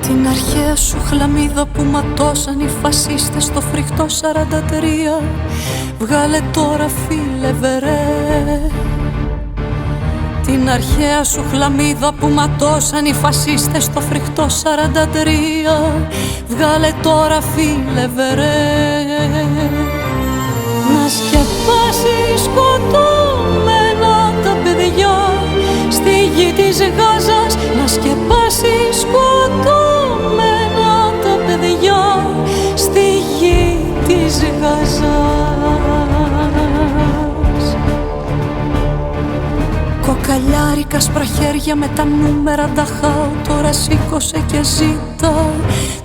Την αρχαία σου χλαμίδα που ματώσαν οι φασίστες στο φρικτό 43, βγάλε τώρα φίλε βερέ. Την αρχαία σου χλαμίδα που ματώσαν οι φασίστες στο φρικτό 43, βγάλε τώρα φίλε βερέ. Να σκεπάσει σκοτωμένα τα παιδιά στη γη της Γάζας, να σκεπάσει σκοτωμένα τα παιδιά στη γη της Γάζας. Κοκαλιάρικα σπραχέρια με τα νούμερα νταχάου, τώρα σήκωσε και ζήτα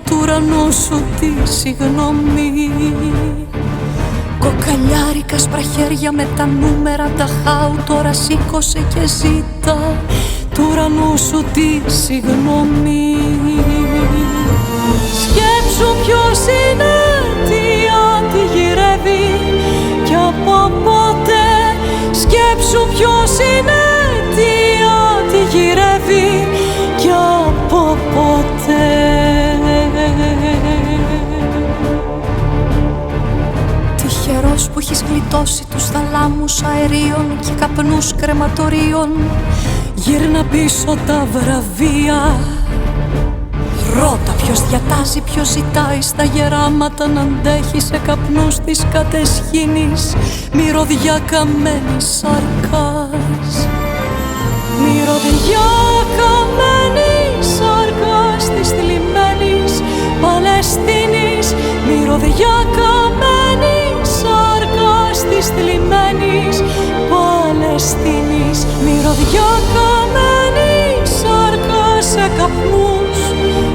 του ουρανού σου τη συγγνώμη. Κοκαλιάρικα σπραχέρια με τα νούμερα νταχάου, τώρα σήκωσε και ζήτα του ουρανού σου τη συγγνώμη. Σκέψου ποιος είναι, τι αντιγυρεύει κι από πότε. Σκέψου ποιος είναι, τι αντιγυρεύει κι από πότε. Τυχερός που έχεις γλιτώσει τους θαλάμους αερίων και καπνούς κρεματορίων. Γύρνα πίσω τα βραβεία. Ρώτα ποιος διατάζει, ποιος ζητάει στα γεράματα να αντέχει σε καπνούς της κατεσχήνης μυρωδιά καμένη σάρκας. Μυρωδιά καμένη σάρκας της θλιμμένης Παλαιστίνης. Μυρωδιά καμένη σάρκας της θλιμμένης Παλαιστίνης. Μυρωδιά καμένη σάρκας σε καπνούς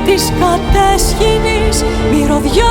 της κατέσχυνης. Μυρωδιά